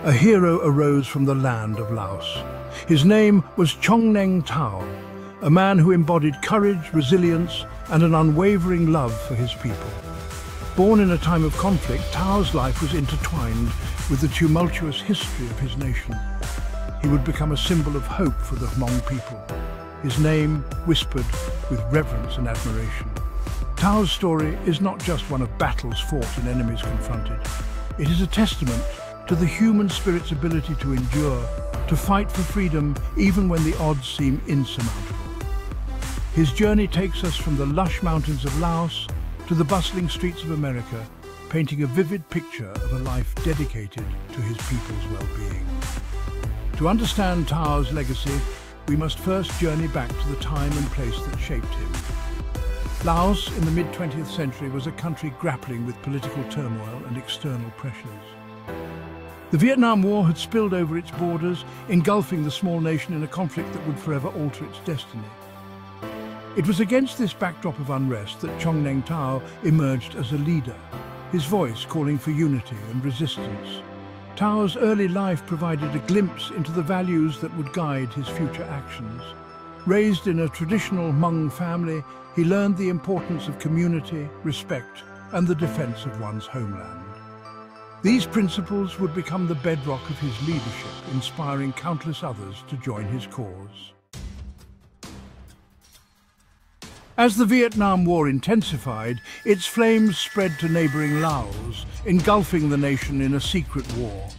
a hero arose from the land of Laos. His name was Txooj Neeb Thoj, a man who embodied courage, resilience, and an unwavering love for his people. Born in a time of conflict, Thoj's life was intertwined with the tumultuous history of his nation. He would become a symbol of hope for the Hmong people, his name whispered with reverence and admiration. Thoj's story is not just one of battles fought and enemies confronted. It is a testament to the human spirit's ability to endure, to fight for freedom even when the odds seem insurmountable. His journey takes us from the lush mountains of Laos to the bustling streets of America, painting a vivid picture of a life dedicated to his people's well-being. To understand Thoj's legacy, we must first journey back to the time and place that shaped him. Laos in the mid-20th century was a country grappling with political turmoil and external pressures. The Vietnam War had spilled over its borders, engulfing the small nation in a conflict that would forever alter its destiny. It was against this backdrop of unrest that Txooj Neeb Thoj emerged as a leader, his voice calling for unity and resistance. Thoj's early life provided a glimpse into the values that would guide his future actions. Raised in a traditional Hmong family, he learned the importance of community, respect, and the defense of one's homeland. These principles would become the bedrock of his leadership, inspiring countless others to join his cause. As the Vietnam War intensified, its flames spread to neighboring Laos, engulfing the nation in a secret war.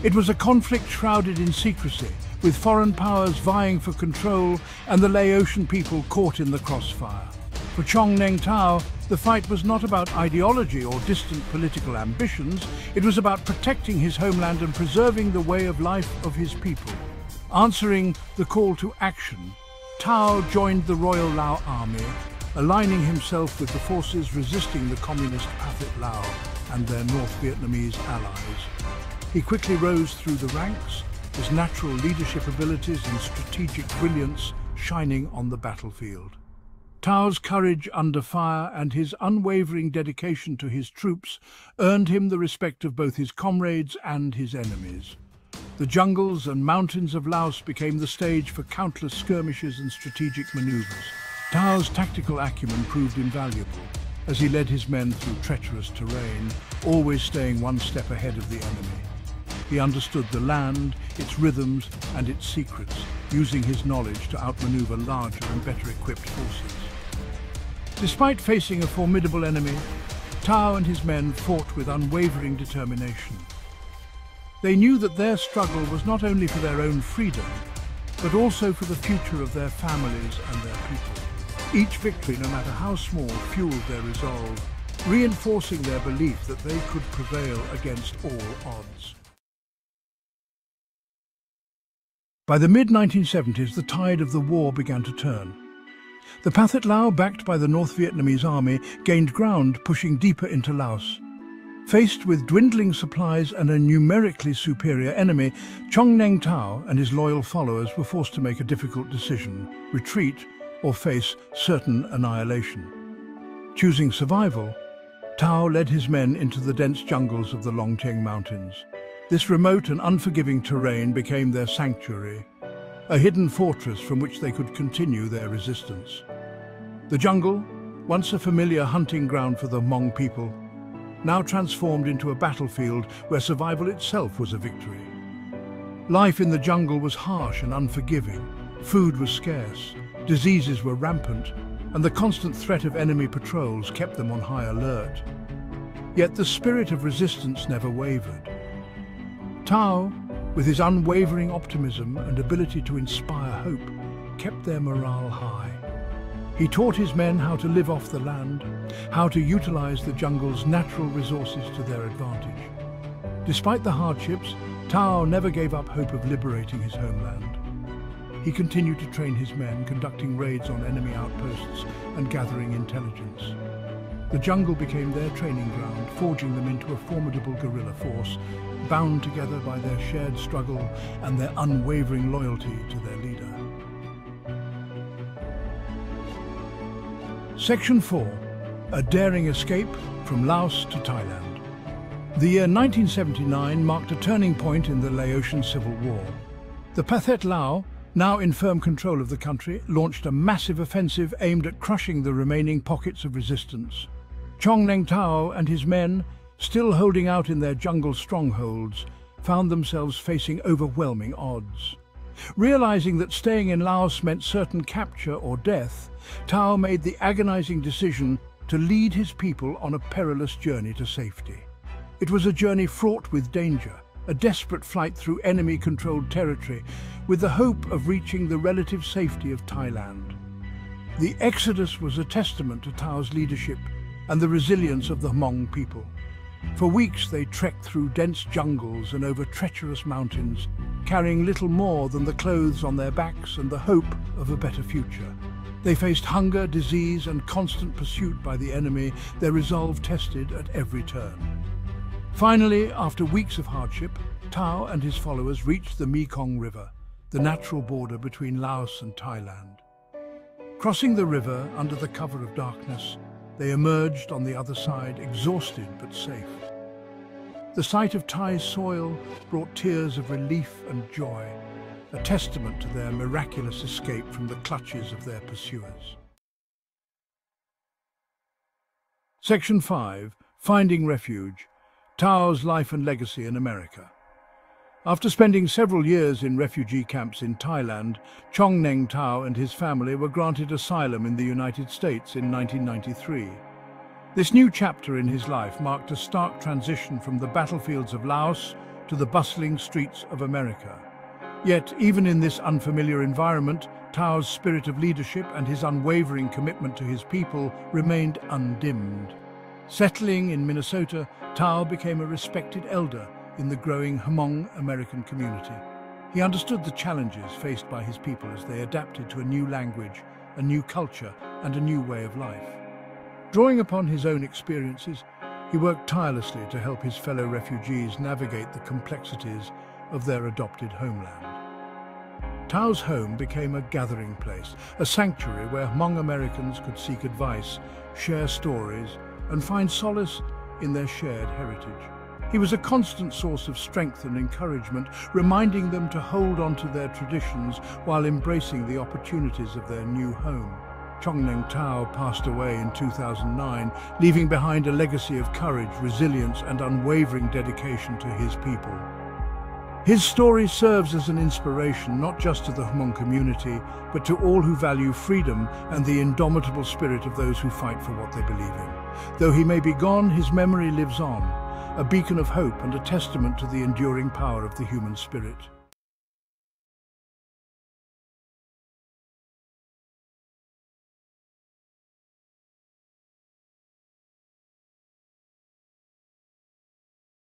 It was a conflict shrouded in secrecy, with foreign powers vying for control and the Laotian people caught in the crossfire. For Txooj Neeb Thoj, the fight was not about ideology or distant political ambitions. It was about protecting his homeland and preserving the way of life of his people. Answering the call to action, Thoj joined the Royal Lao Army, aligning himself with the forces resisting the communist Pathet Lao and their North Vietnamese allies. He quickly rose through the ranks, his natural leadership abilities and strategic brilliance shining on the battlefield. Thoj's courage under fire and his unwavering dedication to his troops earned him the respect of both his comrades and his enemies. The jungles and mountains of Laos became the stage for countless skirmishes and strategic maneuvers. Thoj's tactical acumen proved invaluable as he led his men through treacherous terrain, always staying one step ahead of the enemy. He understood the land, its rhythms, and its secrets, using his knowledge to outmaneuver larger and better equipped forces. Despite facing a formidable enemy, Thoj and his men fought with unwavering determination. They knew that their struggle was not only for their own freedom, but also for the future of their families and their people. Each victory, no matter how small, fueled their resolve, reinforcing their belief that they could prevail against all odds. By the mid-1970s, the tide of the war began to turn. The Pathet Lao, backed by the North Vietnamese army, gained ground, pushing deeper into Laos. Faced with dwindling supplies and a numerically superior enemy, Txooj Neeb Thoj and his loyal followers were forced to make a difficult decision: retreat or face certain annihilation. Choosing survival, Thoj led his men into the dense jungles of the Long Teng Mountains. This remote and unforgiving terrain became their sanctuary, a hidden fortress from which they could continue their resistance. The jungle, once a familiar hunting ground for the Hmong people, now transformed into a battlefield where survival itself was a victory. Life in the jungle was harsh and unforgiving. Food was scarce, diseases were rampant, and the constant threat of enemy patrols kept them on high alert. Yet the spirit of resistance never wavered. Thoj, with his unwavering optimism and ability to inspire hope, kept their morale high. He taught his men how to live off the land, how to utilize the jungle's natural resources to their advantage. Despite the hardships, Thoj never gave up hope of liberating his homeland. He continued to train his men, conducting raids on enemy outposts and gathering intelligence. The jungle became their training ground, forging them into a formidable guerrilla force, bound together by their shared struggle and their unwavering loyalty to their leader. Section 4. A daring escape from Laos to Thailand. The year 1979 marked a turning point in the Laotian Civil War. The Pathet Lao, now in firm control of the country, launched a massive offensive aimed at crushing the remaining pockets of resistance. Txooj Neeb Thoj and his men, still holding out in their jungle strongholds, found themselves facing overwhelming odds. Realizing that staying in Laos meant certain capture or death, Thoj made the agonizing decision to lead his people on a perilous journey to safety. It was a journey fraught with danger, a desperate flight through enemy-controlled territory, with the hope of reaching the relative safety of Thailand. The exodus was a testament to Thoj's leadership and the resilience of the Hmong people. For weeks they trekked through dense jungles and over treacherous mountains, carrying little more than the clothes on their backs and the hope of a better future. They faced hunger, disease, and constant pursuit by the enemy, their resolve tested at every turn. Finally, after weeks of hardship, Thoj and his followers reached the Mekong River, the natural border between Laos and Thailand. Crossing the river under the cover of darkness, they emerged on the other side, exhausted but safe. The sight of Thai soil brought tears of relief and joy, a testament to their miraculous escape from the clutches of their pursuers. Section 5. Finding Refuge. Thoj's life and legacy in America. After spending several years in refugee camps in Thailand, Txooj Neeb Thoj and his family were granted asylum in the United States in 1993. This new chapter in his life marked a stark transition from the battlefields of Laos to the bustling streets of America. Yet, even in this unfamiliar environment, Thoj's spirit of leadership and his unwavering commitment to his people remained undimmed. Settling in Minnesota, Thoj became a respected elder in the growing Hmong American community. He understood the challenges faced by his people as they adapted to a new language, a new culture, and a new way of life. Drawing upon his own experiences, he worked tirelessly to help his fellow refugees navigate the complexities of their adopted homeland. Thoj's home became a gathering place, a sanctuary where Hmong Americans could seek advice, share stories, and find solace in their shared heritage. He was a constant source of strength and encouragement, reminding them to hold on to their traditions while embracing the opportunities of their new home. Txooj Neeb Thoj passed away in 2009, leaving behind a legacy of courage, resilience, and unwavering dedication to his people. His story serves as an inspiration not just to the Hmong community, but to all who value freedom and the indomitable spirit of those who fight for what they believe in. Though he may be gone, his memory lives on, a beacon of hope and a testament to the enduring power of the human spirit.